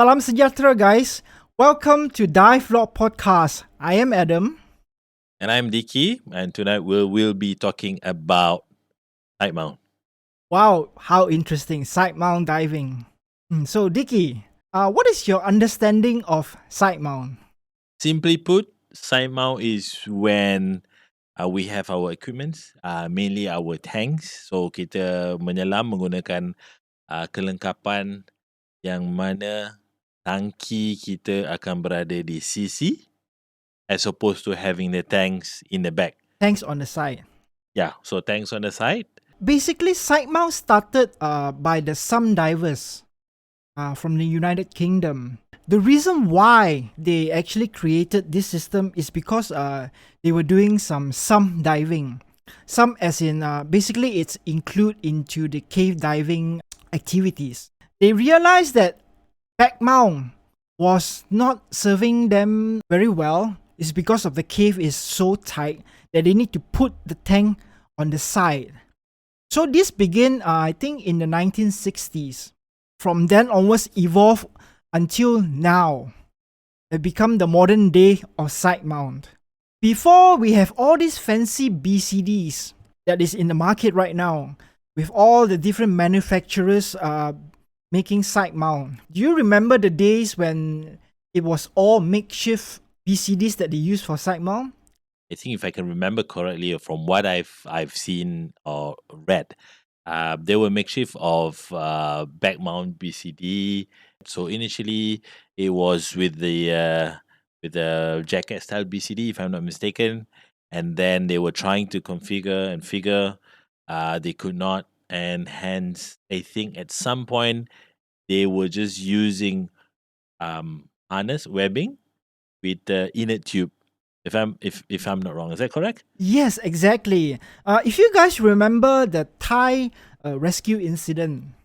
Salam sejahtera guys. Welcome to Dive Vlog Podcast. I am Adam. And I'm Dicky, and tonight we'll be talking about Sidemount. Wow, how interesting. Sidemount diving. So Dicky, what is your understanding of sidemount? Simply put, Sidemount is when we have our equipments, mainly our tanks. So kita menyelam menggunakan kelengkapan yang mana tangki kita akan berada di sisi as opposed to having the tanks in the back. Tanks on the side. Yeah, so tanks on the side. Basically, sidemount started by some divers from the United Kingdom. The reason why they actually created this system is because they were doing some diving. Some as in basically it's include into the cave diving activities. They realized that back mount was not serving them very well. It's because of the cave is so tight that they need to put the tank on the side. So this began, I think, in the 1960s. From then onwards, evolved until now. It become the modern day of side mount. Before we have all these fancy BCDs that is in the market right now, with all the different manufacturers making side mount. Do you remember the days when it was all makeshift BCDs that they used for side mount? I think if I can remember correctly, from what I've seen or read, they were makeshift of back mount BCD. So initially, it was with the jacket style BCD, if I'm not mistaken, and then they were trying to configure and figure, they could not, and hence I think at some point they were just using harness webbing with the inner tube. If I'm not wrong, is that correct? Yes, exactly. If you guys remember the Thai rescue incident,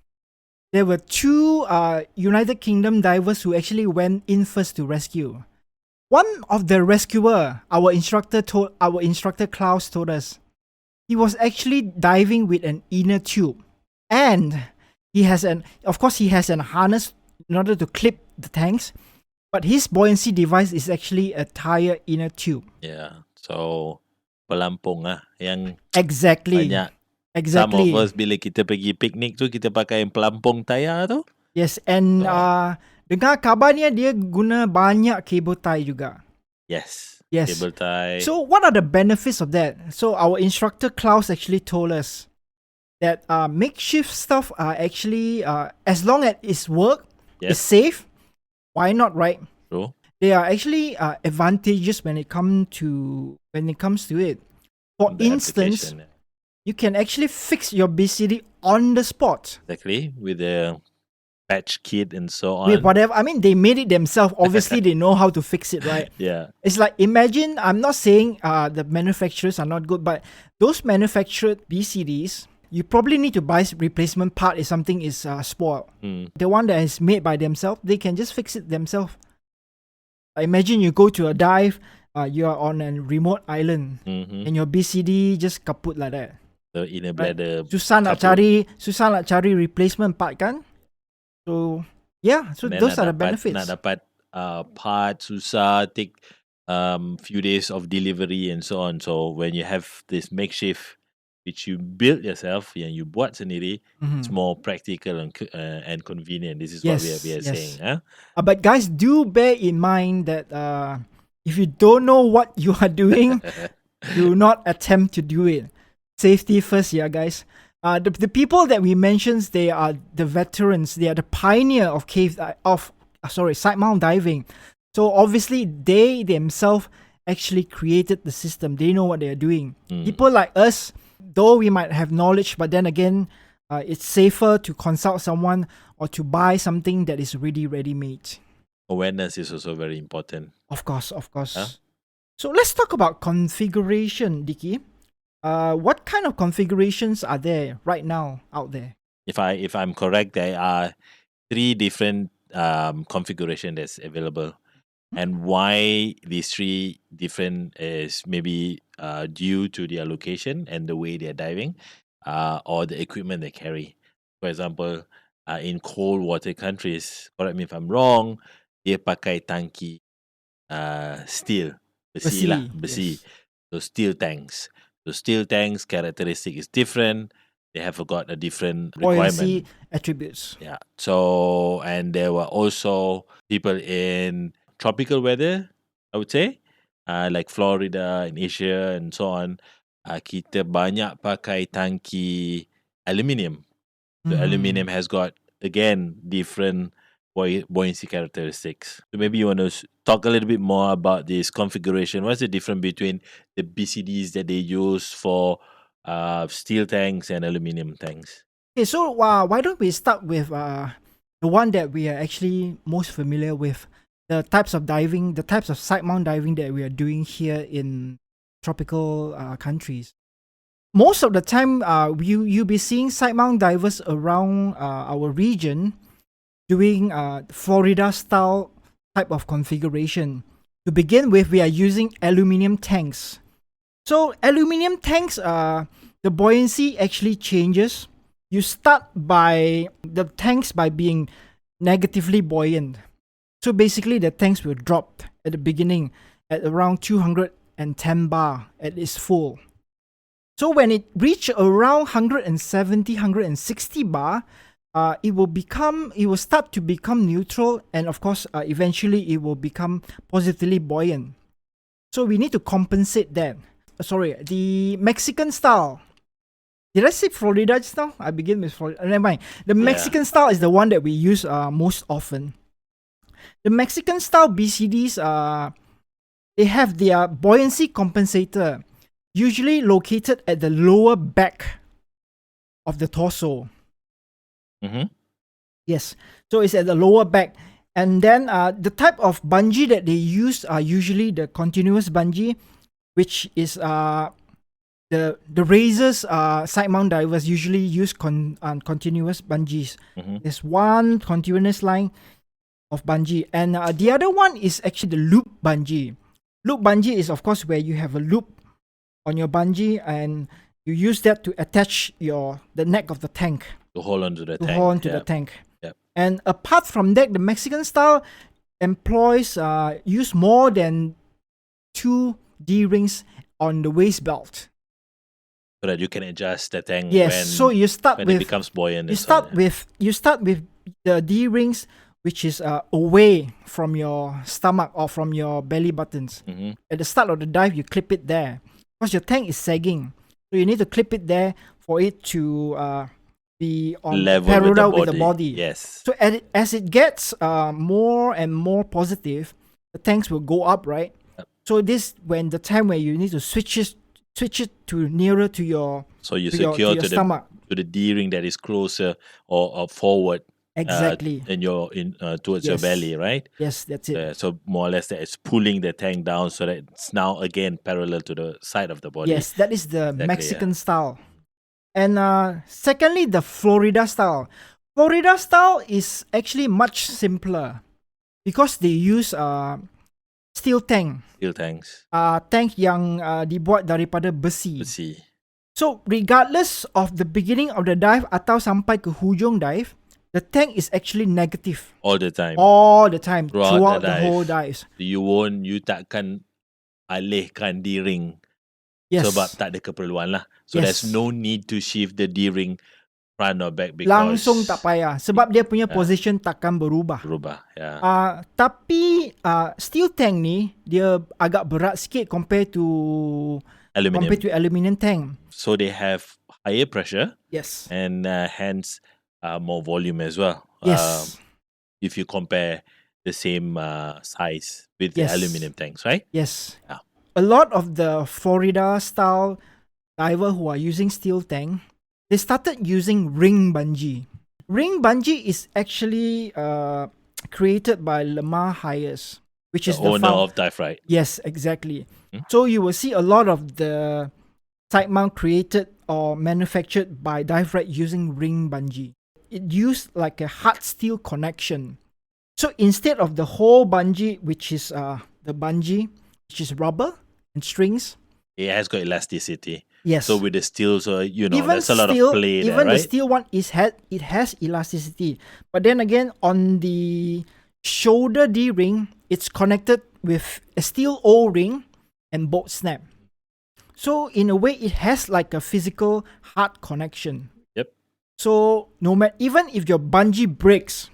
there were two United Kingdom divers who actually went in first to rescue. One of the rescuer, our instructor Klaus told us, he was actually diving with an inner tube, and he has an harness in order to clip the tanks. But his buoyancy device is actually a tire inner tube. Yeah. So pelampung yang Exactly. banyak. Exactly. Some of us bila kita pergi piknik tu kita pakai yang pelampung tayar tu. Yes, and dengar kabarnya dia guna banyak cable tie juga. Yes. Yes. Cable tie. So what are the benefits of that? So our instructor Klaus actually told us that makeshift stuff are actually as long as it's work, it's safe. Why not, right? True. There are actually advantages when it comes to it. For instance, you can actually fix your BCD on the spot. Exactly, with the patch kit and so on. With whatever, I mean, they made it themselves. Obviously, they know how to fix it, right? Yeah. It's like, imagine, I'm not saying the manufacturers are not good, but those manufactured BCDs, you probably need to buy replacement part if something is spoiled. The one that is made by themselves, they can just fix it themselves. Imagine you go to a dive, you are on a remote island, and your BCD just kaput like that. The inner bladder. Susah nak cari replacement part kan? So yeah, so those are the benefits. Nak dapat part susah, take few days of delivery and so on. So when you have this makeshift which you build yourself, yang you buat sendiri, it's more practical and convenient. This is what we are saying. Huh? But guys, do bear in mind that if you don't know what you are doing, do not attempt to do it. Safety first, yeah, guys. The people that we mentioned, they are the veterans. They are the pioneer of sidemount diving. So obviously, they themselves actually created the system. They know what they are doing. People like us, though we might have knowledge, but then again, it's safer to consult someone or to buy something that is really ready-made. Awareness is also very important. Of course. Huh? So let's talk about configuration, Dicky. What kind of configurations are there right now out there? If I'm correct, there are 3 different configuration that's available. And why these 3 different is maybe due to their location and the way they're diving, or the equipment they carry. For example, in cold water countries, correct me if I'm wrong, dia pakai tangki steel, besi lah, Besi, besi. yes. So steel tanks. So steel tanks characteristic is different. They have got a different Buoyancy requirement. attributes. Yeah. So and there were also people in tropical weather, I would say, like Florida in Asia and so on. Kita banyak pakai tangki aluminium. So aluminium has got again different buoyancy characteristics. So maybe you want to talk a little bit more about this configuration. What's the difference between the BCDs that they use for steel tanks and aluminium tanks? Okay, so why don't we start with the one that we are actually most familiar with, the types of diving, the types of side mount diving that we are doing here in tropical countries. Most of the time, you'll be seeing side mount divers around our region doing Florida style type of configuration. To begin with, we are using aluminium tanks. So aluminium tanks, the buoyancy actually changes. You start by the tanks by being negatively buoyant. So basically, the tanks will drop at the beginning at around 210 bar at its full. So when it reach around 170, 160 bar, it will start to become neutral, and of course, eventually it will become positively buoyant. So we need to compensate that. Sorry, the Mexican style. Did I say Florida just now? I begin with Florida. Never mind. The Mexican style is the one that we use most often. The Mexican style BCDs, they have their buoyancy compensator, usually located at the lower back of the torso. Mm-hmm. Yes, so it's at the lower back. And then the type of bungee that they use are usually the continuous bungee, which is the razors side mount divers usually use continuous bungees. Mm-hmm. There's one continuous line of bungee, and the other one is actually the loop bungee. Loop bungee is of course where you have a loop on your bungee and you use that to attach the neck of the tank To hold on to the to tank. hold on to the tank. Yep. And apart from that, the Mexican style employs use more than 2 D-rings on the waist belt. So that you can adjust the tank Yes, so you start when with it becomes buoyant. you start with the D-rings which is away from your stomach or from your belly buttons. Mm-hmm. At the start of the dive, you clip it there because your tank is sagging, so you need to clip it there for it to be on level parallel with with the body. Yes. So as it gets more and more positive, the tanks will go up, right? Yep. So this when the time where you need to switch it to nearer to your So you to secure your to stomach. the D-ring that is closer or forward. Exactly. Towards your Yes. belly, right? Yes, that's it. So more or less that it's pulling the tank down so that it's now again parallel to the side of the body. Yes, that is the Exactly, Mexican style. And secondly, the Florida style. Florida style is actually much simpler because they use steel tank. Steel tanks. Tank yang dibuat daripada besi. Besi. So regardless of the beginning of the dive atau sampai ke hujung dive, the tank is actually negative All the time. all the time Throughout the the whole dive. dives. You takkan alihkan D-ring Yes. sebab tak ada keperluan lah. So Yes. there's no need to shift the D-ring front or back because Langsung tak payah sebab dia punya position takkan berubah. Yeah. Tapi steel tank ni dia agak berat sikit compared to aluminium tank. So they have higher pressure. Yes. And hence more volume as well. Yes. If you compare the same size with the Yes. aluminium tanks, right? Yes. Yeah. A lot of the Florida style diver who are using steel tank, they started using ring bungee. Ring bungee is actually created by Lemar Hires, which is the owner of Dive Right. Yes, exactly. So you will see a lot of the side mount created or manufactured by Dive Right using ring bungee. It used like a hard steel connection. So instead of the whole bungee, which is the bungee, which is rubber and strings, It has got elasticity. Yes. So with the steel, so Even there's a lot of steel, play there, even the right? steel one it has elasticity. But then again, on the shoulder D ring, it's connected with a steel O ring and bolt snap. So in a way, it has like a physical hard connection. Yep. So no matter, even if your bungee breaks,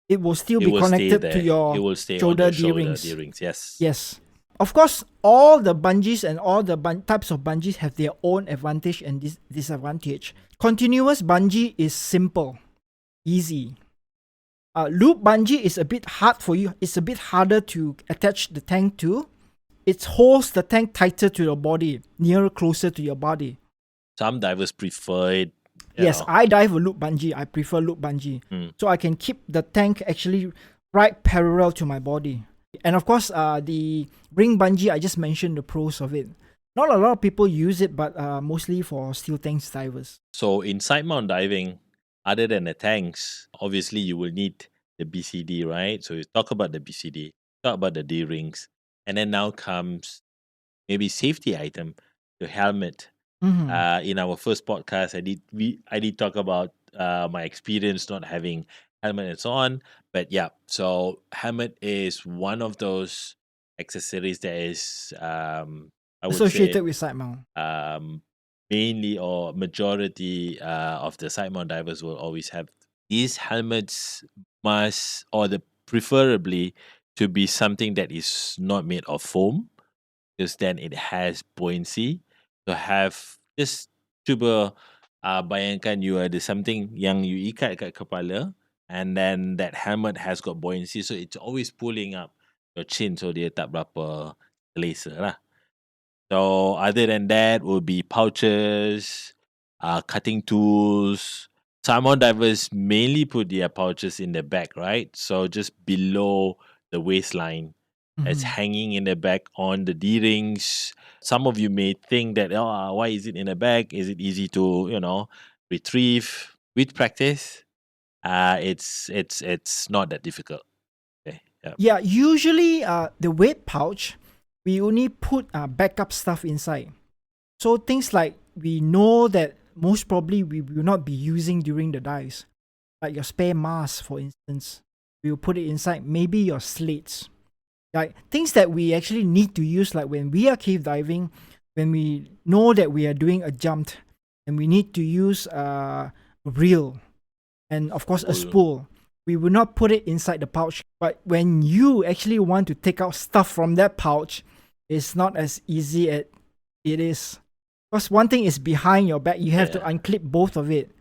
it will still It be will stay connected to there. It your will stay on shoulder your D shoulder rings. D-rings. Yes. Yes. Of course, all the bungees and all the types of bungees have their own advantage and disadvantage. Continuous bungee is simple, easy. Loop bungee is a bit hard for you. It's a bit harder to attach the tank to. It holds the tank tighter to your body, nearer, closer to your body. Some divers prefer it. Yes, I dive a loop bungee. I prefer loop bungee. So I can keep the tank actually right parallel to my body. And of course, the ring bungee, I just mentioned the pros of it. Not a lot of people use it, but mostly for steel tanks divers. So in side mount diving, other than the tanks, obviously you will need the BCD, right? So you talk about the BCD, talk about the D rings, and then now comes maybe safety item, the helmet. In our first podcast, I did talk about my experience not having helmet and so on. But yeah, so helmet is one of those accessories that is I would say Associated with side mount. mainly or majority of the side mount divers will always have these helmets must or the preferably to be something that is not made of foam because then it has buoyancy. To have just cuba bayangkan you ada something yang you ikat kat kepala and then that helmet has got buoyancy so it's always pulling up your chin so dia tak berapa selesa lah. So other than that would be pouches, cutting tools. Salmon divers mainly put their pouches in the back, right? So just below the waistline. It's hanging in the back on the D rings. Some of you may think that, oh, why is it in the back? Is it easy to, retrieve? With practice, it's not that difficult. Okay. Yeah. Yeah, usually the weight pouch, we only put backup stuff inside. So things like we know that most probably we will not be using during the dives. Like your spare mask, for instance. We will put it inside. Maybe your slates. Like things that we actually need to use, like when we are cave diving, when we know that we are doing a jump and we need to use a reel and of course a spool. We will not put it inside the pouch. But when you actually want to take out stuff from that pouch, it's not as easy as it is. Because one thing is behind your back, you have to unclip both of it.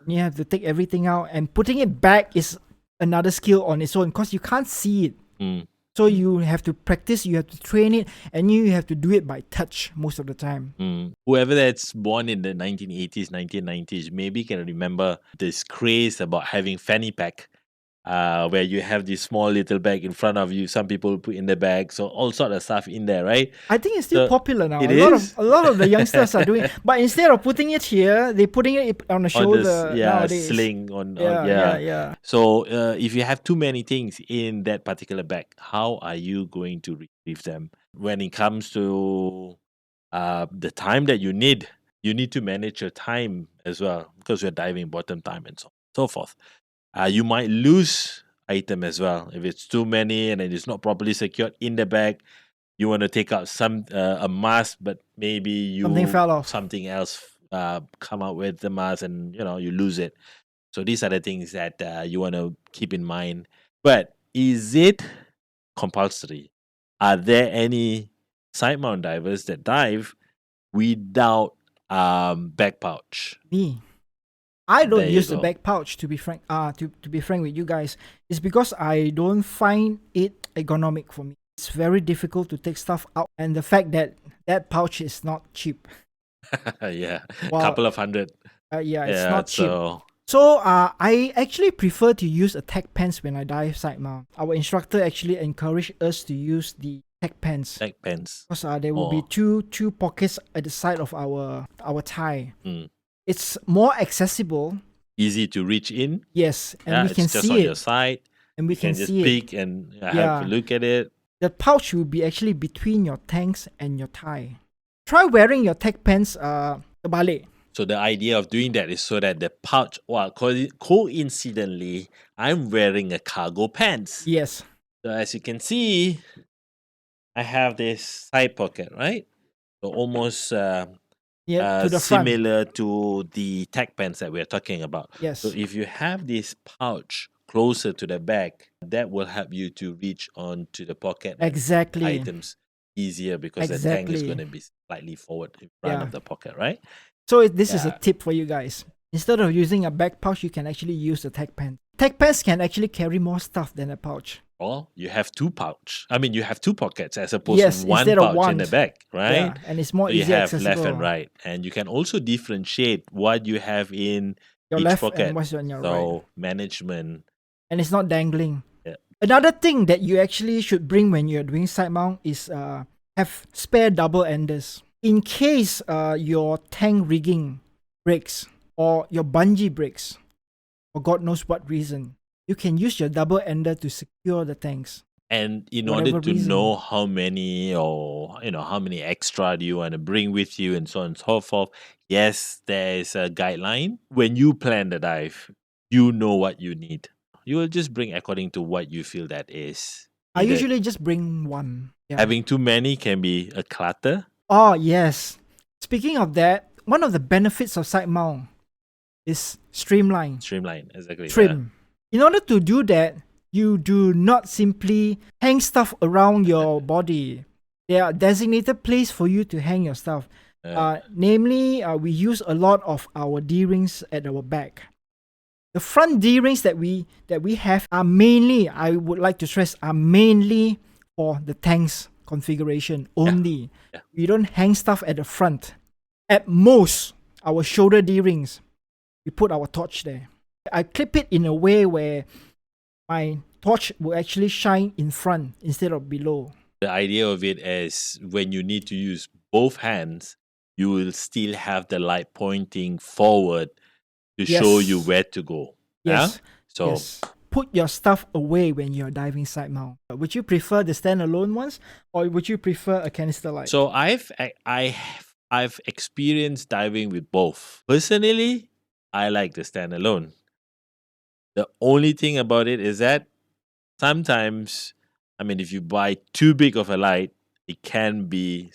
You have to take everything out, and putting it back is another skill on its own because you can't see it. So you have to practice, you have to train it, and you have to do it by touch most of the time. Whoever that's born in the 1980s, 1990s, maybe can remember this craze about having fanny pack, where you have this small little bag in front of you. Some people put in the bag, so all sort of stuff in there, right? I think it's still popular now. It a lot of the youngsters are doing, but instead of putting it here, they're putting it on the shoulder nowadays. Sling on. Yeah. So if you have too many things in that particular bag, how are you going to retrieve them? When it comes to the time that you need to manage your time as well because you're diving bottom time and so forth. You might lose item as well if it's too many and it's not properly secured in the bag. You want to take out some a mask, but maybe Something fell off. something else come out with the mask, and you lose it. So these are the things that you want to keep in mind. But is it compulsory? Are there any side mount divers that dive without back pouch? Me, I There don't you use the go. back pouch to be frank. To be frank with you guys, it's because I don't find it ergonomic for me. It's very difficult to take stuff out, and the fact that that pouch is not cheap. Yeah, Well, couple of hundred. It's not cheap. So So I actually prefer to use a tech pants when I dive side mount. Our instructor actually encouraged us to use the tech pants. neck pants. Because there will be two pockets at the side of our thigh. It's more accessible. Easy to reach in. Yes, and we can it's just see on it. your side. And we You can can just see it. peek and have a look at it. The pouch will be actually between your tanks and your thigh. Try wearing your tech pants terbalik. So the idea of doing that is so that the pouch, well, coincidentally, I'm wearing a cargo pants. Yes. So as you can see, I have this side pocket, right? So almost Yeah, to the front. similar to the tech pants that we're talking about. Yes. So if you have this pouch closer to the back, that will help you to reach onto the pocket and Exactly. items easier because the tank is Exactly. going to be slightly forward in front Yeah. of the pocket, right? So this is a Yeah. tip for you guys. Instead of using a back pouch, you can actually use the tech pants. Tech pants can actually carry more stuff than a pouch. Or you have two you have two pockets as opposed Yes, to one instead of pouch one. in the back, right? Yeah, and it's more So you easy have accessible. left and right, and you can also differentiate what you have in Your each left pocket. and what's on your right. So management. And it's not dangling. Yeah. Another thing that you actually should bring when you're doing side mount is have spare double enders. In case your tank rigging breaks or your bungee breaks, for God knows what reason, you can use your double ender to secure the tanks. And in Whatever order to reason. know how many or how many extra do you want to bring with you and so on and so forth, yes, there is a guideline. When you plan the dive, you know what you need. You will just bring according to what you feel that is I needed. usually just bring one. Yeah. Having too many can be a clutter. Oh, yes. Speaking of that, one of the benefits of side mount is streamline. Streamline, exactly. Trim. In order to do that, you do not simply hang stuff around your body. There are designated place for you to hang your stuff. Namely, we use a lot of our D-rings at our back. The front D-rings that we have are mainly, I would like to stress, are mainly for the tank's configuration only. Yeah. We don't hang stuff at the front. At most, our shoulder D-rings, we put our torch there. I clip it in a way where my torch will actually shine in front instead of below. The idea of it is when you need to use both hands, you will still have the light pointing forward to show you where to go. Yes. Yeah? So yes. Put your stuff away when you're diving side mount. Would you prefer the standalone ones, or would you prefer a canister light? So I've experienced diving with both. Personally, I like the standalone. The only thing about it is that sometimes, if you buy too big of a light, it can be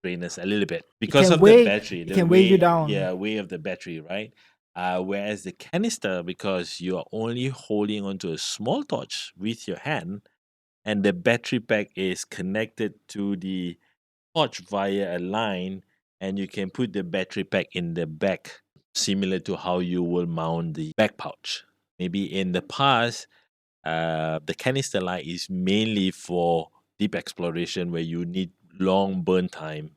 strenuous a little bit because of the battery. It can weigh you down. Yeah, weight of the battery, right? Whereas the canister, because you are only holding onto a small torch with your hand, and the battery pack is connected to the torch via a line, and you can put the battery pack in the back, similar to how you will mount the back pouch. Maybe in the past, the canister light is mainly for deep exploration where you need long burn time.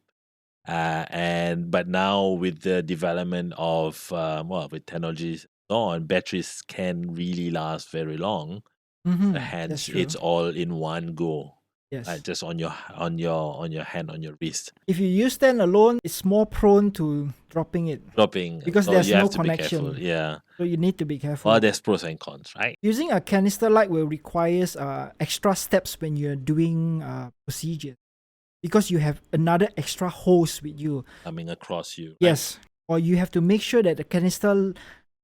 But now with the development of with technologies on, batteries can really last very long. Hence, it's all in one go. Yes. Just on your hand, on your wrist. If you use standalone, it's more prone to dropping because so there's you no have to be connection. careful. Yeah. So you need to be careful. Well, there's pros and cons, right? Using a canister light will requires extra steps when you're doing procedures, because you have another extra hose with you coming across you. Right? Yes, or you have to make sure that the canister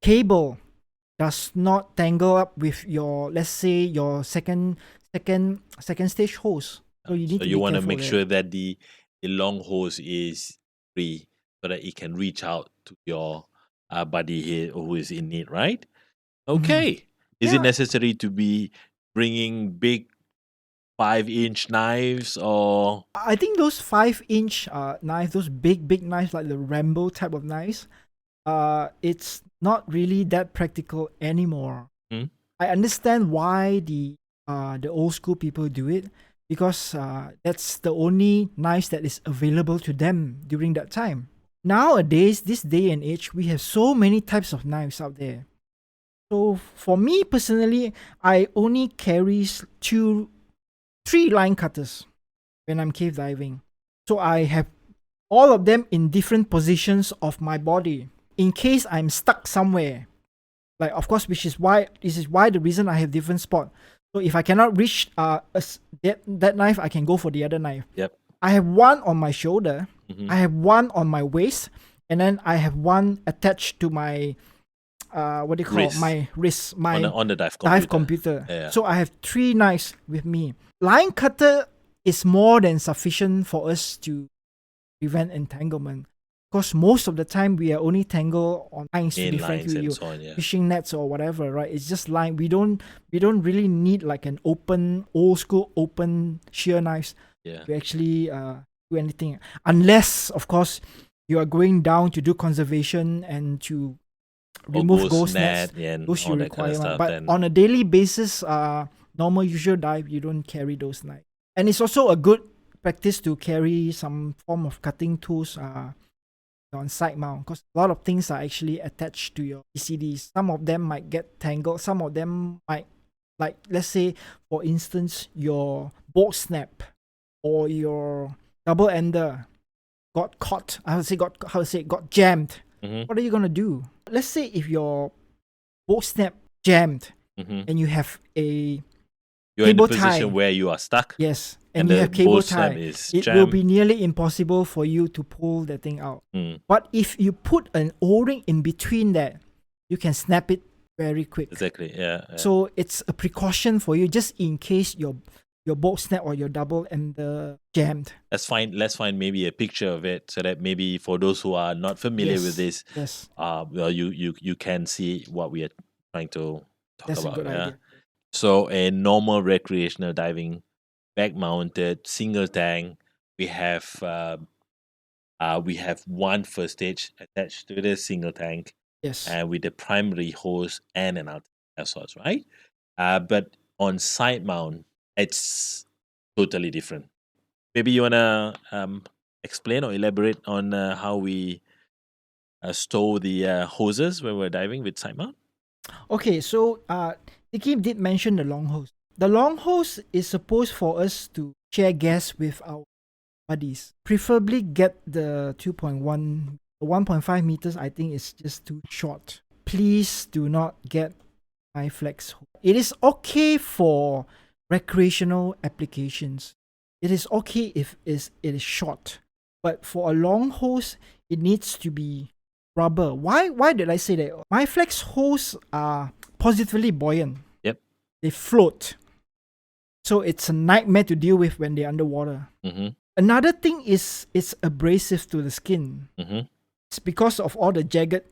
cable does not tangle up with your, let's say, your second stage hose. So you need to want to make sure that the long hose is free so that it can reach out to your buddy here who is in need, right? Okay. Is it necessary to be bringing big 5-inch knives, or? I think those 5-inch knives, those big knives like the Rambo type of knives, it's not really that practical anymore. I understand why the old school people do it, because that's the only knives that is available to them during that time. Nowadays, this day and age, we have so many types of knives out there. So for me personally, I only carry 3 line cutters when I'm cave diving. So I have all of them in different positions of my body in case I'm stuck somewhere. Like, of course, this is why the reason I have different spot. So if I cannot reach that knife, I can go for the other knife. Yep. I have one on my shoulder I have one on my waist, and then I have one attached to my what do you call Wrist. my wrist, my on the dive dive computer. computer. Yeah. So I have 3 knives with me. Line cutter is more than sufficient for us to prevent entanglement, because most of the time we are only tangled on lines, to Main be frank lines with and you, so on. Yeah. fishing nets or whatever, right? It's just line. We don't really need like an open, old school open shear knives Yeah. to actually do anything, unless of course you are going down to do conservation and to remove ghost nets. And Those all you that kind require of one. stuff. But Then on a daily basis, normal usual dive, you don't carry those knives. And it's also a good practice to carry some form of cutting tools on side mount, because a lot of things are actually attached to your PCDs. Some of them might get tangled, some of them might, like let's say for instance your bolt snap or your double ender got caught. Got jammed. What are you gonna do? Let's say if your bolt snap jammed and you have a you're in a cable position tie. where you are stuck. Yes, And and you the have cable bolt snap tie. is It will jammed. be nearly impossible for you to pull the thing out. But if you put an O-ring in between that, you can snap it very quick. Exactly. Yeah. So it's a precaution for you, just in case your bolt snap or your double ender jammed. Let's find maybe a picture of it, so that maybe for those who are not familiar with this, Yes, well, you can see what we are trying to talk that's about. a good idea. So a normal recreational diving, back mounted, single tank, we have one first stage attached to the single tank, Yes. and with the primary hose and an outer source, right? But on side mount, it's totally different. Maybe you wanna explain or elaborate on how we stow the hoses when we're diving with side mount? Okay, so Nicky did mention the long hose. The long hose is supposed for us to share gas with our buddies. Preferably get the 2.1, 1.5 meters. I think is just too short. Please do not get high flex hose. It is okay for recreational applications. It is okay if it is short, but for a long hose, it needs to be rubber. Why did I say that? My flex hose are positively buoyant. Yep. They float. So it's a nightmare to deal with when they're underwater. Another thing is it's abrasive to the skin. It's because of all the jagged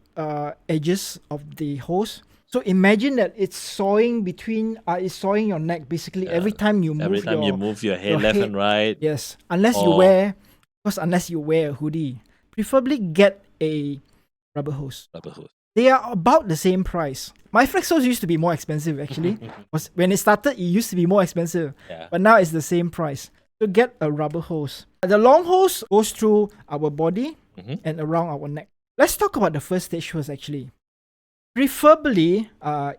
edges of the hose. So imagine that it's sawing your neck basically every time you move your head left and right. Yes, unless you wear a hoodie. Preferably get a rubber hose. They are about the same price. My flex hose used to be more expensive actually. When it started, it used to be more expensive. Yeah. But now it's the same price. So get a rubber hose. The long hose goes through our body and around our neck. Let's talk about the first stage hose actually. Preferably,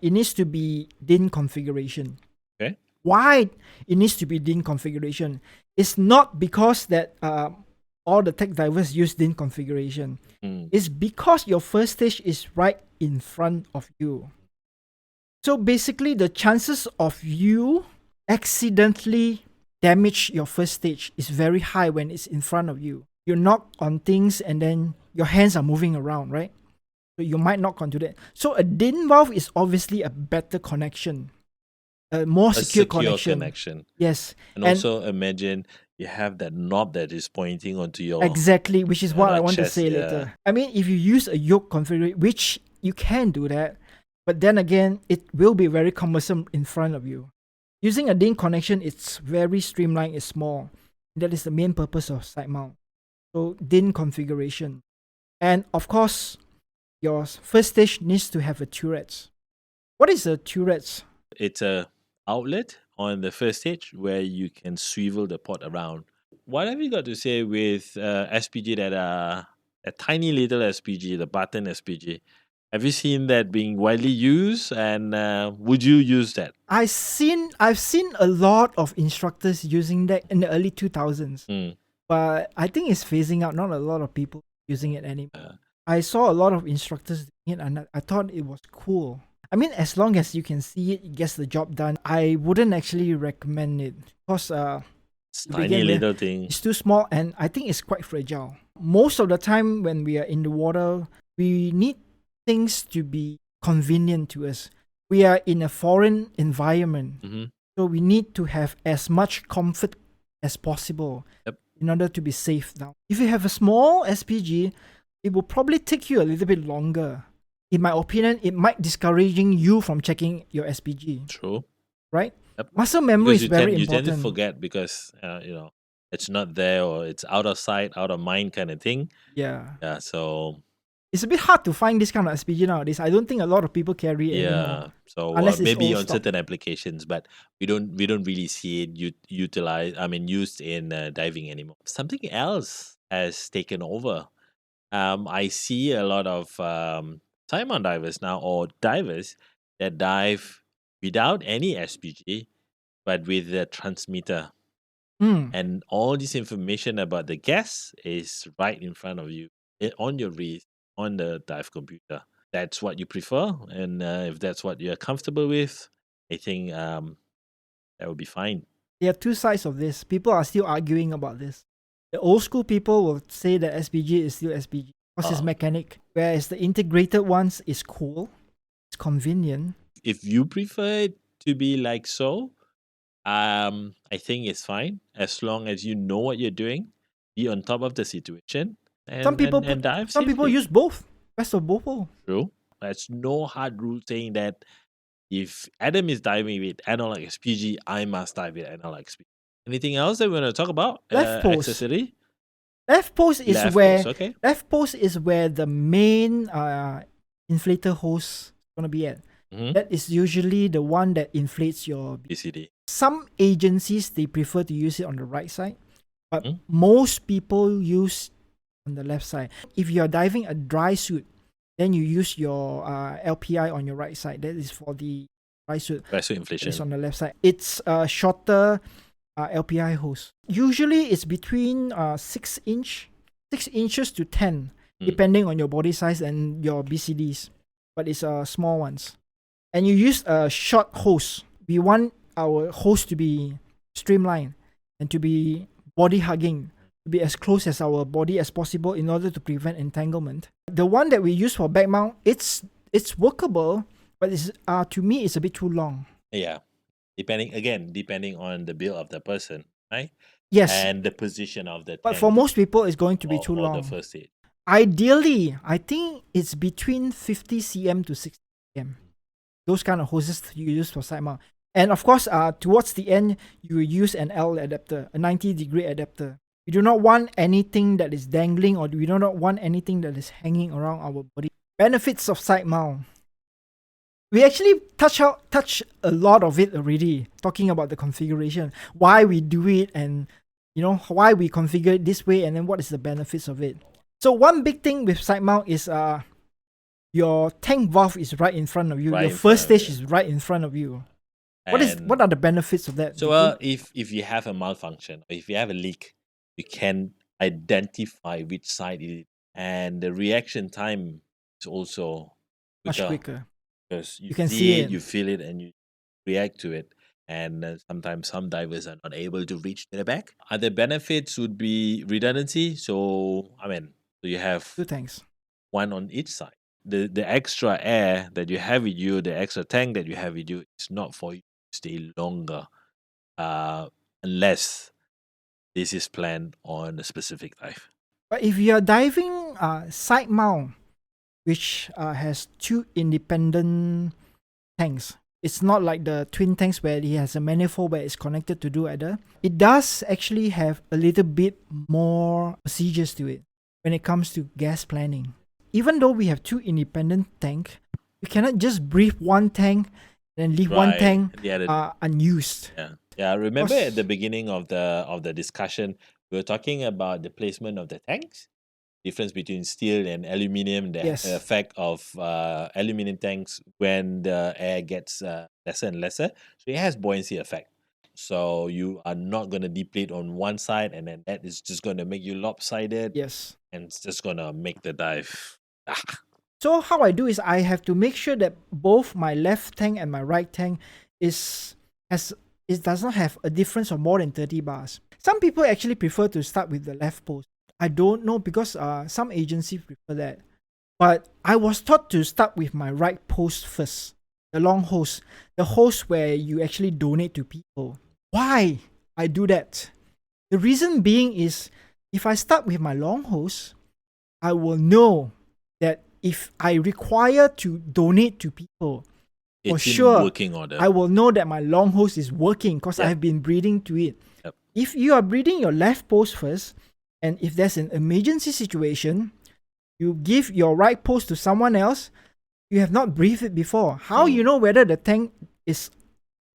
it needs to be DIN configuration. Okay. Why it needs to be DIN configuration? It's not because that all the tech divers use DIN configuration. It's because your first stage is right in front of you. So basically, the chances of you accidentally damage your first stage is very high when it's in front of you. You knock on things and then your hands are moving around, right? So you might knock onto that. So a DIN valve is obviously a better connection, a more secure connection. Yes. And also imagine you have that knob that is pointing onto your exactly, which is what I want chest, to say later. I mean, if you use a yoke configuration, which you can do that, but then again, it will be very cumbersome in front of you. Using a DIN connection, it's very streamlined, it's small. That is the main purpose of side mount. So DIN configuration. And of course, your first stage needs to have a turret. What is a turret? It's a outlet on the first stage where you can swivel the pot around. What have you got to say with SPG that are a tiny little SPG, the button SPG? Have you seen that being widely used, and would you use that? I've seen a lot of instructors using that in the early 2000s, but I think it's phasing out. Not a lot of people using it anymore. I saw a lot of instructors doing it, and I thought it was cool. I mean, as long as you can see it, it gets the job done. I wouldn't actually recommend it because It's to tiny begin with. little thing. It's too small, and I think it's quite fragile. Most of the time when we are in the water, we need things to be convenient to us. We are in a foreign environment, Hmm. so we need to have as much comfort as possible Yep. in order to be safe now. If you have a small SPG, it will probably take you a little bit longer. In my opinion, it might discouraging you from checking your SPG, True. right? Yep. Muscle memory Because is very you tend to important. forget because it's not there or it's out of sight, out of mind kind of thing. Yeah. Yeah. So It's a bit hard to find this kind of SPG nowadays. I don't think a lot of people carry it anymore. yeah. So Unless it's maybe old on stock. certain applications, but we don't really see it utilized. I mean, used in diving anymore. Something else has taken over. I see a lot of Timeout divers now, or divers that dive without any SPG, but with the transmitter. Mm. And all this information about the gas is right in front of you, on your wrist, on the dive computer. That's what you prefer, and if that's what you're comfortable with, I think that would be fine. There are two sides of this. People are still arguing about this. The old school people will say that SPG is still SPG because it's Uh, mechanic, whereas the integrated ones is cool, it's convenient. if you prefer it to be like so, I think it's fine as long as you know what you're doing, be on top of the situation, Some people and put, dive some people safely. use both. Best of both worlds. True. There's no hard rule saying that if Adam is diving with analog XPG, I must dive with analog XPG. Anything else that we want to talk about? Left post. Accessory? Left post is Left post, where okay. left post is where the main inflator hose is gonna be at. Mm-hmm. That is usually the one that inflates your. BCD. Some agencies they prefer to use it on the right side, but Mhm. most people use on the left side. If you are diving a dry suit, then you use your LPI on your right side. That is for the dry suit. Vessel It's inflation. on the left side. It's a shorter LPI hose. Usually, it's between 6 inches to 10, depending on your body size and your BCDs. But it's small ones. And you use a short hose. We want our hose to be streamlined and to be body hugging, to be as close as our body as possible in order to prevent entanglement. The one that we use for back mount, it's workable, but it's to me it's a bit too long. Yeah. Depending on the build of the person, right? Yes, And the position of the but tank for most people it's going to be too or the long. first aid. Ideally, I think it's between 50 cm to 60 cm. Those kind of hoses you use for side mount. And of course, towards the end, you will use an L adapter, a 90-degree adapter. We do not want anything that is dangling, or we do not want anything that is hanging around our body. Benefits of side mount. We actually touch a lot of it already, talking about the configuration, why we do it, and why we configure it this way, and then what is the benefits of it. So one big thing with side mount is your tank valve is right in front of you. Right Your in first front of stage you. is right in front of you. And What are the benefits of that? so if you have a malfunction, or if you have a leak, you can identify which side it is, and the reaction time is also much quicker quicker. because you can see see it, it. you feel it, and you react to it. And sometimes some divers are not able to reach to the back. Other benefits would be redundancy. So you have Two tanks. one on each side. The extra air that you have with you, the extra tank that you have with you, is not for you to stay longer, unless this is planned on a specific dive. But if you are diving side mount, which has two independent tanks, it's not like the twin tanks where it has a manifold where it's connected to do either. It does actually have a little bit more procedures to it when it comes to gas planning. Even though we have two independent tanks, you cannot just brief one tank and leave one Right, tank the other- unused. Yeah. Remember Because- at the beginning of the discussion, we were talking about the placement of the tanks, difference between steel and aluminium, the Yes. effect of aluminium tanks when the air gets lesser and lesser. So it has buoyancy effect. So you are not going to deplete on one side, and then that is just going to make you lopsided, Yes. and it's just going to make the dive. So how I do is I have to make sure that both my left tank and my right tank it does not have a difference of more than 30 bars. Some people actually prefer to start with the left post. I don't know because some agencies prefer that. But I was taught to start with my right post first, the long hose, the hose where you actually donate to people. Why I do that? The reason being is if I start with my long hose, I will know that if I require to donate to people, for It's in sure, working order. I will know that my long hose is working because Yep. I've been breathing to it. Yep. If you are breathing your left post first, and if there's an emergency situation, you give your right post to someone else, you have not breathed it before. How you know whether the tank is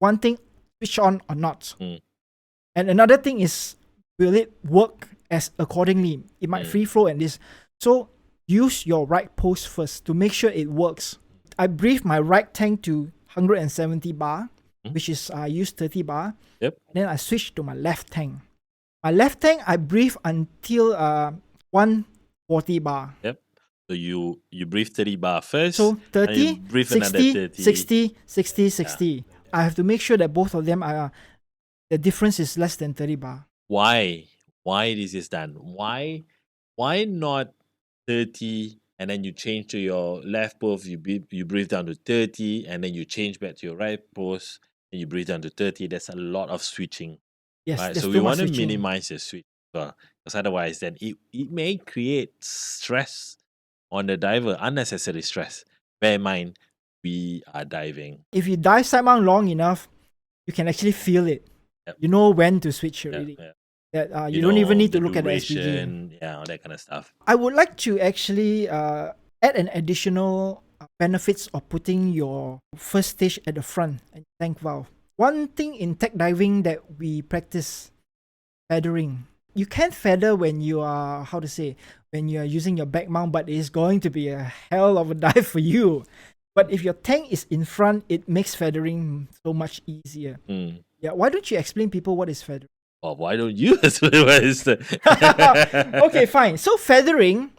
wanting switch on or not? And another thing is, will it work as accordingly? It might free flow and this. So use your right post first to make sure it works. I breathe my right tank to 170 bar, which is I use 30 bar. Yep. Then I switch to my left tank. My left tank, I breathe until 140 bar. Yep. So you breathe 30 bar first. So and you 30, breathe another 60, 30. 60, 60, 60. I have to make sure that both of them are, the difference is less than 30 bar. Why this is done? Why not 30 and then you change to your left post, you breathe down to 30 and then you change back to your right post and you breathe down to 30. There's a lot of switching. Yes, Right? there's So too we much want to switching. minimize the switch because otherwise then it may create stress on the diver, unnecessary stress. Bear in mind, we are diving. If you dive side mount long enough, you can actually feel it. Yep. You know when to switch Yeah, already. yeah. That you don't even know, need to the look at the SPG. duration, yeah, all that kind of stuff. I would like to actually add an additional benefits of putting your first stage at the front and tank valve. One thing in tech diving that we practice, feathering. You can't feather when you are, when you are using your back mount, but it's going to be a hell of a dive for you. But if your tank is in front, it makes feathering so much easier. Yeah, why don't you explain people what is feathering? Well, why don't you? What is the... Okay, fine. So feathering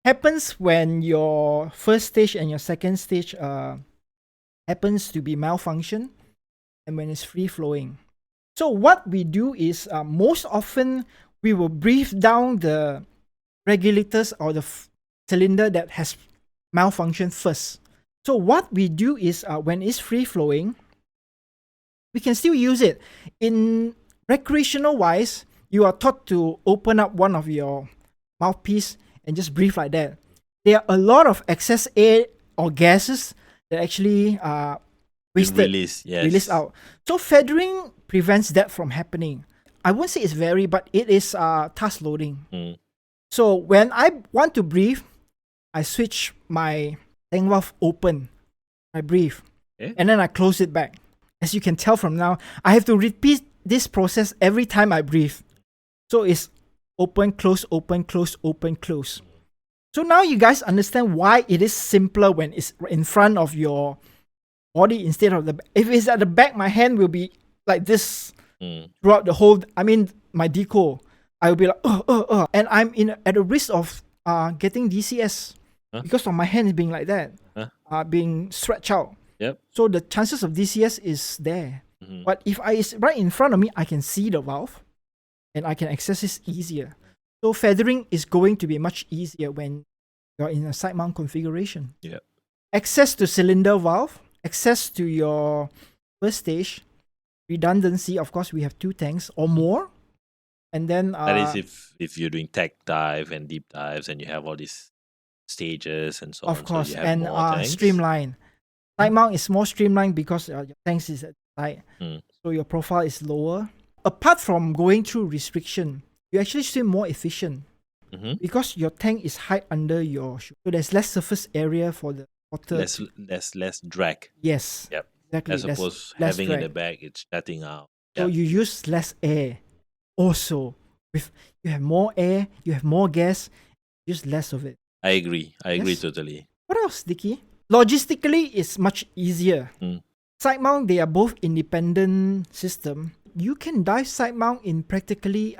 happens when your first stage and your second stage happens to be malfunction and when it's free flowing. So what we do is most often we will breathe down the regulators or the cylinder that has malfunction first. So what we do is when it's free flowing, we can still use it. In recreational wise, you are taught to open up one of your mouthpiece and just breathe like that. There are a lot of excess air or gases that actually are wasted, released out. So feathering prevents that from happening. I won't say it's very, but it is task loading. So when I want to breathe, I switch my tank valve open. I breathe. And then I close it back. As you can tell from now, I have to repeat this process every time I breathe. So it's open, close, open, close, open, close. So now you guys understand why it is simpler when it's in front of your body instead of the back. If it's at the back, my hand will be like this throughout the whole, my deco. I will be like, and I'm at a risk of getting DCS because of my hand being like that, being stretched out. Yep. So the chances of DCS is there. But if it's right in front of me, I can see the valve and I can access it easier. So feathering is going to be much easier when you're in a side mount configuration. Yep. Access to cylinder valve, access to your first stage, redundancy. Of course, we have 2 tanks or more. And then that is if you're doing tech dive and deep dives and you have all these stages and so on. Of course, so you have and more tanks. streamline. Side mount is more streamlined because your tanks is at the side, so your profile is lower. Apart from going through restriction, you actually swim more efficient because your tank is high under your shoe, so there's less surface area for the water. Less drag. Yes. Yep. Exactly. As opposed less having drag. in the back, it's shutting out. So you use less air. Also, with you have more air, you have more gas, use less of it. I agree totally. What else, Dicky? Logistically, it's much easier. Side mount, they are both independent system. You can dive side mount in practically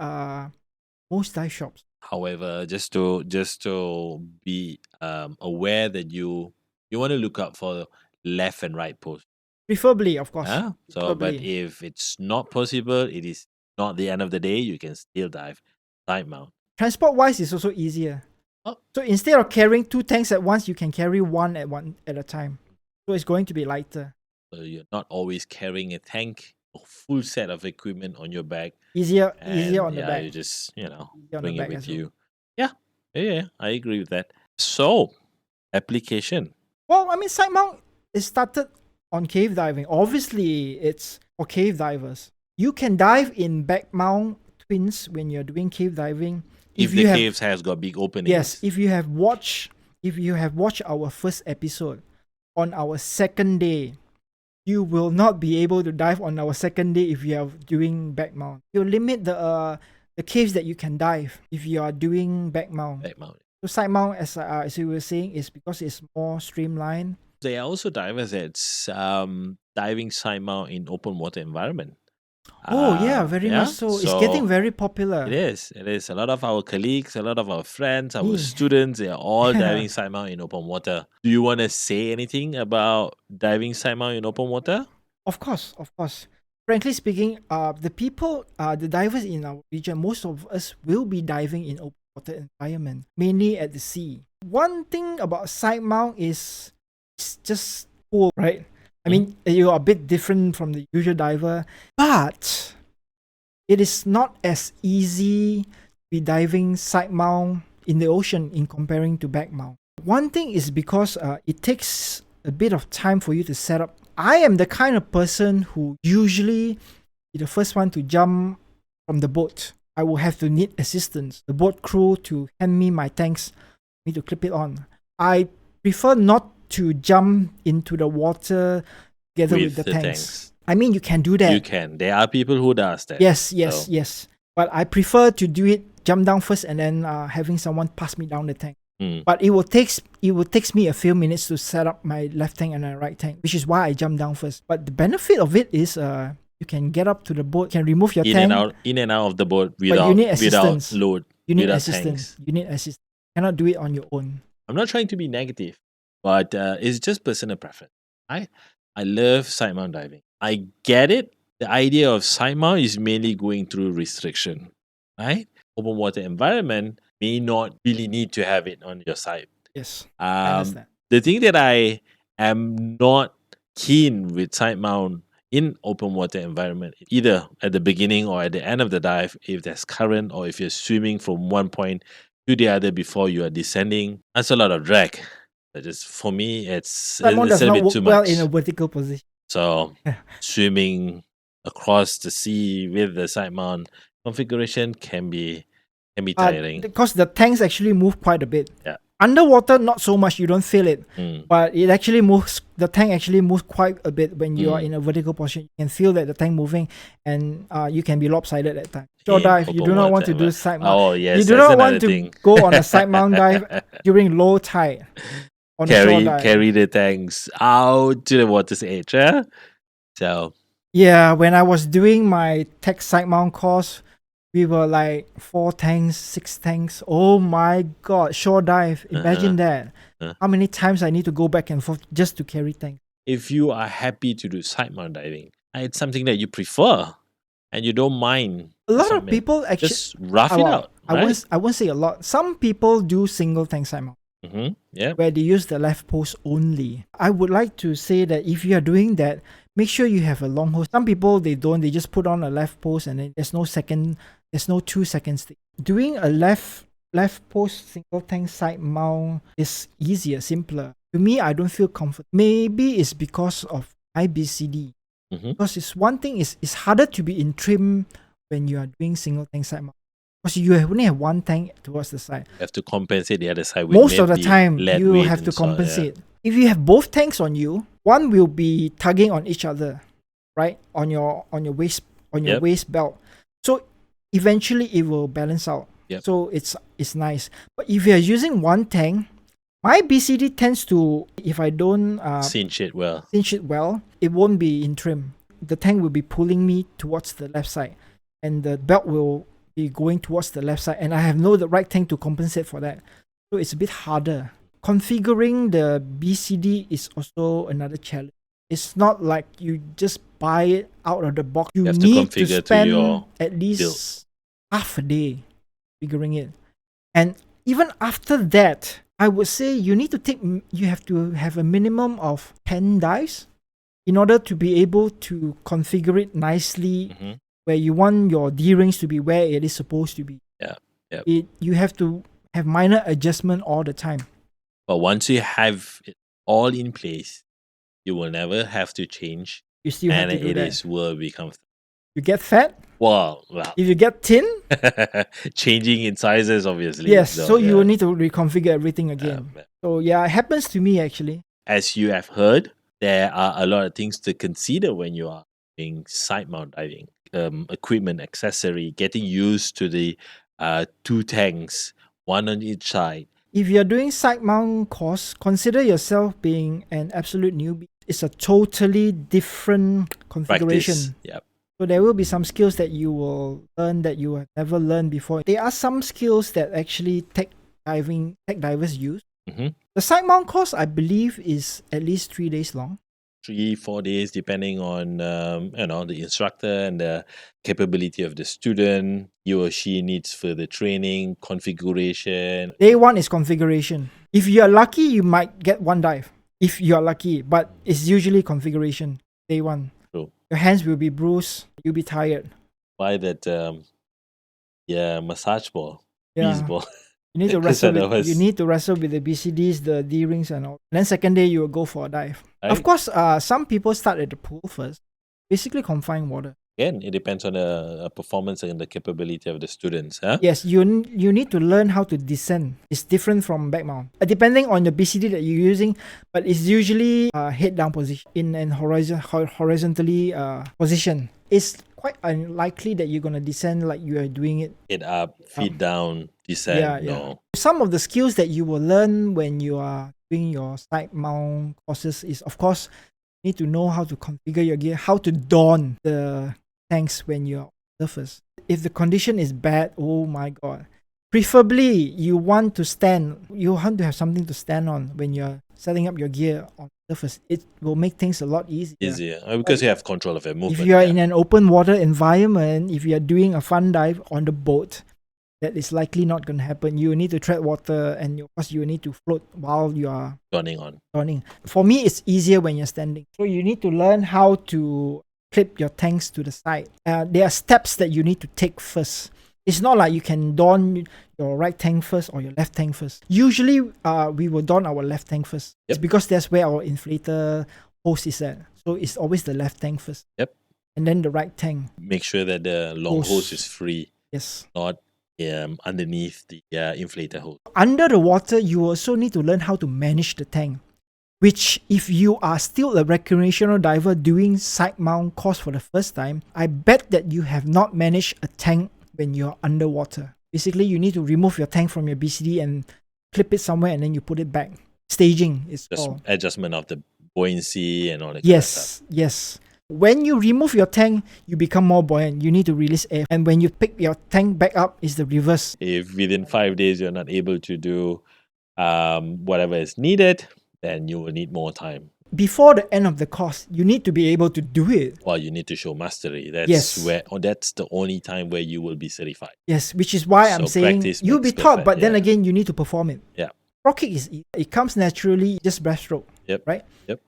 most dive shops. However, just to be aware that you want to look out for left and right post. Preferably, of course. So, but if it's not possible, it is not the end of the day, you can still dive side mount. Transport wise, it's also easier. Oh. So instead of carrying 2 tanks at once, you can carry one at a time. So it's going to be lighter. So you're not always carrying a tank, a full set of equipment on your back. Easier And on the back. you just, Easier on bring the it back with as well. you. Yeah, I agree with that. So, application. Well, I mean, side mount is started on cave diving. Obviously, it's for cave divers. You can dive in back mount twins when you're doing cave diving. If the caves has got big openings. Yes, if you have watched our first episode on our second day, you will not be able to dive on our second day if you are doing back mount. You limit the caves that you can dive if you are doing back mount. So side mount, as you were saying, is because it's more streamlined. There are also divers that's diving side mount in open water environment. Oh yeah, very much so. It's getting very popular. It is. A lot of our colleagues, a lot of our friends, our students, they are all diving side mount in open water. Do you want to say anything about diving side mount in open water? Of course. Frankly speaking, the divers in our region, most of us will be diving in open water environment, mainly at the sea. One thing about side mount is it's just cool, right? I mean, you are a bit different from the usual diver, but it is not as easy to be diving side mount in the ocean in comparing to back mount. One thing is because it takes a bit of time for you to set up. I am the kind of person who usually be the first one to jump from the boat. I will have to need assistance, the boat crew to hand me my tanks, me to clip it on. I prefer not to jump into the water together with the tanks. I mean, you can do that. You can. There are people who does that. Yes. But I prefer to do it, jump down first, and then having someone pass me down the tank. But it will takes me a few minutes to set up my left tank and my right tank, which is why I jump down first. But the benefit of it is you can get up to the boat, can remove your tank in and out of the boat without load. You need without assistance. tanks. You need assistance. You cannot do it on your own. I'm not trying to be negative, but it's just personal preference. I love side mount diving. I get it. The idea of side mount is mainly going through restriction, right? Open water environment may not really need to have it on your side. Yes, I understand. The thing that I am not keen with side mount in open water environment, either at the beginning or at the end of the dive, if there's current or if you're swimming from one point to the other before you are descending, that's a lot of drag. Just for me, it's a bit too much. Well in a vertical position. So swimming across the sea with the side mount configuration can be tiring. Because the tanks actually move quite a bit. Yeah. Underwater, not so much. You don't feel it, but it actually moves. The tank actually moves quite a bit when you are in a vertical position. You can feel that the tank moving, and you can be lopsided at times. Shore dive, you do not want to do side mount. Oh yes, you do not want to go on a side mount dive during low tide. Carry the tanks out to the water's edge. So yeah, when I was doing my tech side mount course, we were like 4 tanks, 6 tanks. Oh my god, shore dive. Imagine that. How many times I need to go back and forth just to carry tanks. If you are happy to do side mount diving, it's something that you prefer and you don't mind. A lot of people actually just rough it out. Right? I won't say a lot. Some people do single tank side mount. Yeah. Where they use the left post only. I would like to say that if you are doing that, make sure you have a long hose. Some people they don't. They just put on a left post and then there's no 2 second stick. Doing a left post single tank side mount is easier, simpler. To me, I don't feel comfortable. Maybe it's because of my BCD. Because it's one thing it's harder to be in trim when you are doing single tank side mount. Because you only have one tank towards the side. You have to compensate the other side with most of the time you have to compensate. If you have both tanks on you, one will be tugging on each other, right? On your waist waist belt. So eventually it will balance out. So it's nice. But if you are using one tank, my BCD tends to, if I don't cinch it well, it won't be in trim. The tank will be pulling me towards the left side, and the belt will be going towards the left side, and I have the right tank to compensate for that. So it's a bit harder. Configuring the BCD is also another challenge. It's not like you just buy it out of the box. You have to need to configure to spend your at least half a day figuring it. And even after that, I would say you have to have a minimum of 10 dives in order to be able to configure it nicely Mhm. where you want your D-rings to be where it is supposed to be. Yeah. Yep. You have to have minor adjustment all the time. But once you have it all in place, you will never have to change, You still have and to do that. will become You get fat. well. If you get thin, changing in sizes, obviously. yes. So you will need to reconfigure everything again. Yeah. So yeah, it happens to me actually. As you have heard, there are a lot of things to consider when you are doing side mount diving. Equipment, accessory, getting used to the 2 tanks, one on each side. If you're doing side mount course, consider yourself being an absolute newbie. It's a totally different configuration. Practice. Yep. So there will be some skills that you will learn that you have never learned before. There are some skills that actually tech divers use. Mhm. The side mount course, I believe, is at least 3 days long. 3-4 days, depending on the instructor and the capability of the student. He or she needs further training, configuration. Day one is configuration. If you are lucky, you might get one dive. If you are lucky, but it's usually configuration. Day one. True. Your hands will be bruised. You'll be tired. Why that? Massage ball, Yeah. bees ball. You need to 'Cause wrestle. otherwise- You need to wrestle with the BCDs, the D rings, and all. And then second day you will go for a dive. Right? Of course, some people start at the pool first. Basically, confined water. Again, it depends on the performance and the capability of the students. Huh? Yes, you need to learn how to descend. It's different from back mount, depending on the BCD that you're using. But it's usually head down position in an horizontally position. It's quite unlikely that you're gonna descend like you are doing it. Head up, feet down, descend. Yeah. No. Some of the skills that you will learn when you are doing your side mount courses is, of course, you need to know how to configure your gear, how to don the tanks when you're on the surface. If the condition is bad, oh my god. Preferably, you want to have something to stand on when you're setting up your gear on the surface. It will make things a lot easier. Because you have control of your movement. If you are in an open water environment, if you are doing a fun dive on the boat, that is likely not going to happen. You need to tread water, and of course you need to float while you are donning. For me, it's easier when you're standing. So you need to learn how to clip your tanks to the side. There are steps that you need to take first. It's not like you can don your right tank first or your left tank first. Usually, we will don our left tank first. Yep. It's because that's where our inflator hose is at. So it's always the left tank first. Yep. And then the right tank. Make sure that the long hose is free. Yes. Not underneath the inflator hose. Under the water, you also need to learn how to manage the tank. Which, if you are still a recreational diver doing side mount course for the first time, I bet that you have not managed a tank when you're underwater. Basically, you need to remove your tank from your BCD and clip it somewhere, and then you put it back. Staging is called. Adjustment of the buoyancy and all that kind of stuff. Yes. When you remove your tank, you become more buoyant. You need to release air. And when you pick your tank back up, it's the reverse. If within 5 days you're not able to do whatever is needed, then you will need more time. Before the end of the course, you need to be able to do it. Well, you need to show mastery. That's Yes. that's the only time where you will be certified. Yes, which is why I'm So saying practice you'll be makes taught, perfect, but then yeah. again, you need to perform it. Yeah. Frog kick is easy. It comes naturally, just breaststroke. Yep. Right? Yep.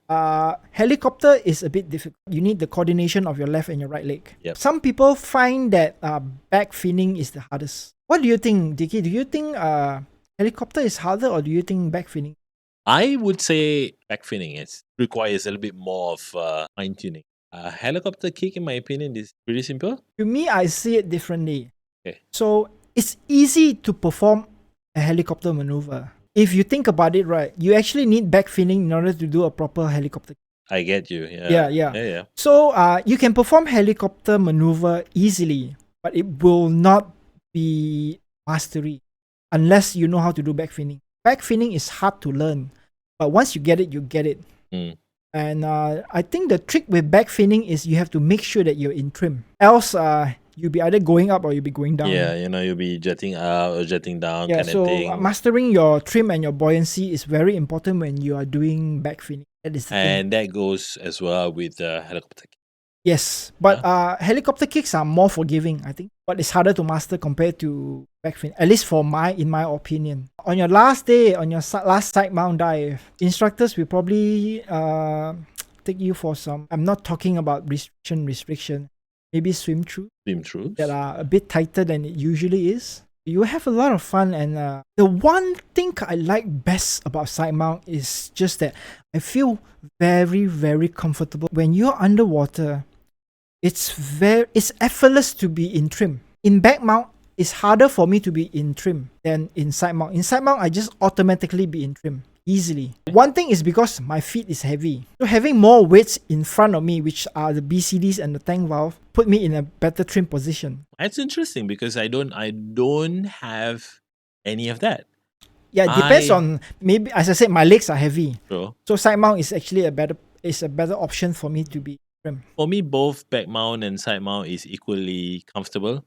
Helicopter is a bit difficult. You need the coordination of your left and your right leg. Yep. Some people find that back finning is the hardest. What do you think, Dicky? Do you think helicopter is harder, or do you think back finning? I would say back finning requires a little bit more of fine tuning. Helicopter kick, in my opinion, is pretty simple. To me, I see it differently. Okay. So it's easy to perform a helicopter maneuver. If you think about it, right, you actually need back finning in order to do a proper helicopter. I get you. Yeah. So you can perform helicopter maneuver easily, but it will not be mastery unless you know how to do back finning. Back finning is hard to learn, but once you get it, you get it. Mm. And I think the trick with back finning is you have to make sure that you're in trim. Else, you'll be either going up or you'll be going down. Yeah, you'll be jetting up or jetting down Yeah, kind of so thing. mastering your trim and your buoyancy is very important when you are doing back finning. That is the thing. And that goes as well with the helicopter. Yes, but helicopter kicks are more forgiving, I think, but it's harder to master compared to back fin. At least in my opinion. On your last day, on your last side mount dive, instructors will probably take you for some. I'm not talking about restriction. Maybe swim throughs that are a bit tighter than it usually is. You have a lot of fun, and the one thing I like best about side mount is just that I feel very, very comfortable when you're underwater. It's effortless to be in trim. In back mount, it's harder for me to be in trim than in side mount. In side mount, I just automatically be in trim easily. One thing is because my feet is heavy. So having more weights in front of me, which are the BCDs and the tank valve, put me in a better trim position. That's interesting because I don't have any of that. Yeah, it depends on, maybe, as I said, my legs are heavy. Sure. So side mount is actually a better option for me to be trim. For me, both back mount and side mount is equally comfortable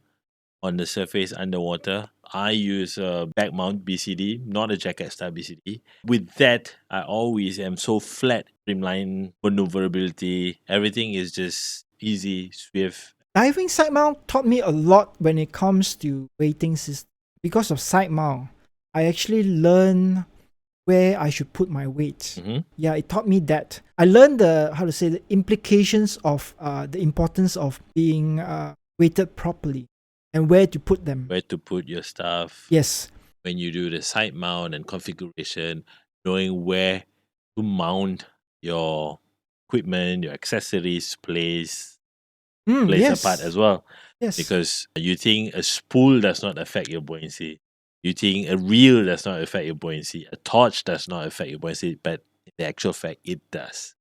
on the surface underwater. I use a back mount BCD, not a jacket style BCD. With that, I always am so flat, streamline, maneuverability. Everything is just easy, swift. Diving side mount taught me a lot when it comes to weighting system. Because of side mount, I actually learned where I should put my weight. Yeah, it taught me that. I learned the implications of the importance of being weighted properly and where to put them. Where to put your stuff. Yes. When you do the side mount and configuration, knowing where to mount your equipment, your accessories plays a part as well. Yes. Because you think a spool does not affect your buoyancy. You think a reel does not affect your buoyancy. A torch does not affect your buoyancy, but in the actual fact, it does.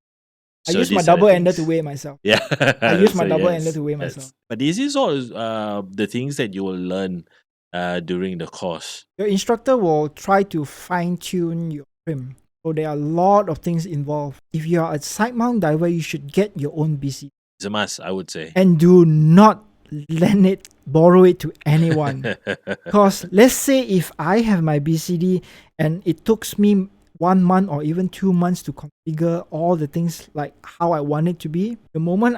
I use my double ender to weigh myself. Yeah. I use my double ender to weigh myself. But this is all the things that you will learn during the course. Your instructor will try to fine-tune your trim. So there are a lot of things involved. If you are a side mount diver, you should get your own BC. It's a must, I would say. And do not borrow it to anyone. Because let's say if I have my BCD and it took me 1 month or even 2 months to configure all the things like how I want it to be, the moment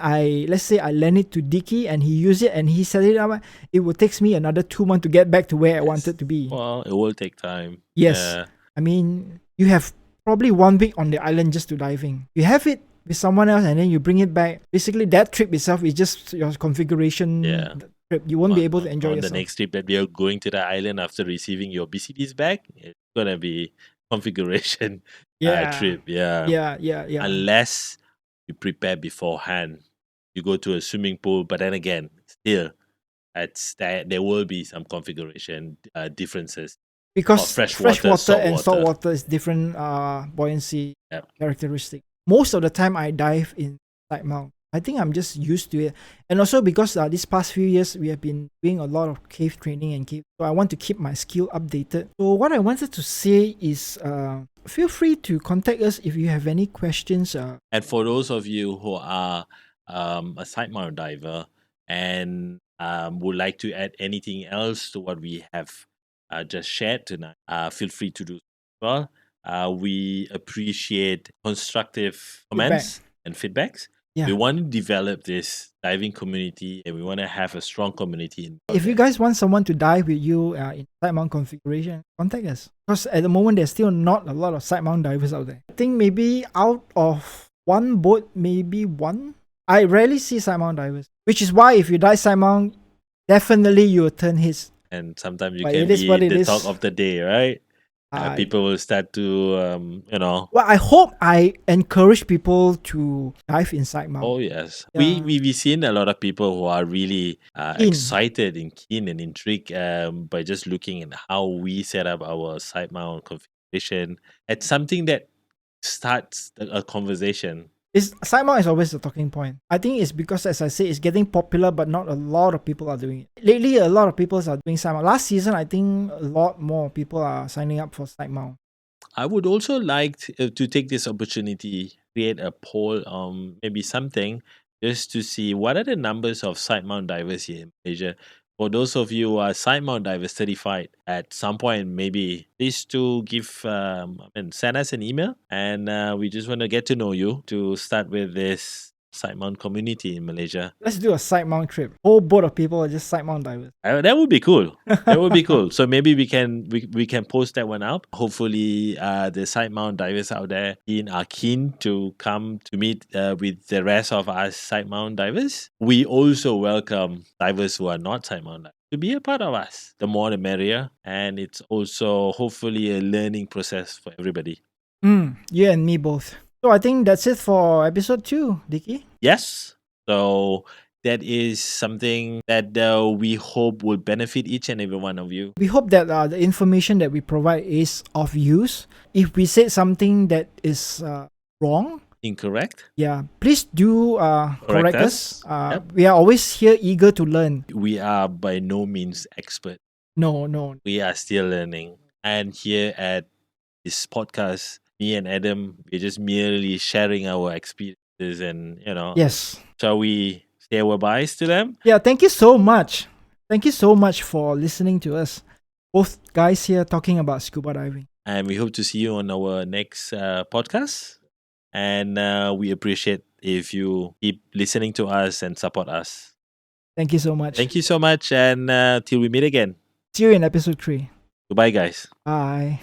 let's say I lend it to Dicky and he used it and he set it up, it will take me another 2 months to get back to where I wanted to be. Well, it will take time. Yes. I mean, you have probably 1 week on the island just to diving. You have it with someone else and then you bring it back. Basically, that trip itself is just your configuration trip. You won't be able to enjoy yourself. On the next trip that we are going to the island after receiving your BCDs back, it's going to be configuration trip. Yeah. Unless you prepare beforehand. You go to a swimming pool, but then again, still, there will be some configuration differences. Because freshwater and saltwater is different buoyancy characteristic. Most of the time I dive in side mount. I think I'm just used to it. And also because these past few years, we have been doing a lot of cave training and cave. So I want to keep my skill updated. So what I wanted to say is feel free to contact us if you have any questions. And for those of you who are a side mount diver and would like to add anything else to what we have just shared tonight, feel free to do so as well. We appreciate constructive comments and feedbacks. Yeah. We want to develop this diving community and we want to have a strong community. If you guys want someone to dive with you in side mount configuration, contact us. Because at the moment, there's still not a lot of side mount divers out there. I think maybe out of one boat, maybe one. I rarely see side mount divers. Which is why if you dive side mount, definitely you will turn heads. And sometimes you can be the talk of the day, right? People will start to, Well, I hope I encourage people to dive in side mount. Oh, yes. Yeah. We've seen a lot of people who are really excited and keen and intrigued by just looking at how we set up our side mount configuration. It's something that starts a conversation. Side mount is always the talking point. I think it's because, as I say, it's getting popular, but not a lot of people are doing it. Lately, a lot of people are doing side mount. Last season, I think a lot more people are signing up for side mount. I would also like to take this opportunity, create a poll, maybe something just to see what are the numbers of Sidemount divers here in Malaysia. For those of you who are Sidemount divers certified, at some point maybe please to send us an email, and we just want to get to know you to start with this Sidemount community in Malaysia. Let's do a side mount trip. Whole boat of people are just side mount divers. That would be cool. That would be cool. So maybe we can post that one up. Hopefully, the side mount divers out there are keen to come to meet with the rest of us side mount divers. We also welcome divers who are not side mount divers to be a part of us. The more the merrier, and it's also hopefully a learning process for everybody. You and me both. So I think that's it for episode 2, Dicky. Yes. So that is something that we hope will benefit each and every one of you. We hope that the information that we provide is of use. If we said something that is wrong, Incorrect? yeah, please do correct us. Yep. We are always here eager to learn. We are by no means expert. No. We are still learning. And here at this podcast, me and Adam, we're just merely sharing our experiences and, Yes. shall we say our byes to them? Yeah, thank you so much. Thank you so much for listening to us. Both guys here talking about scuba diving. And we hope to see you on our next podcast. And we appreciate if you keep listening to us and support us. Thank you so much. Thank you so much. And till we meet again. See you in episode 3. Goodbye, guys. Bye.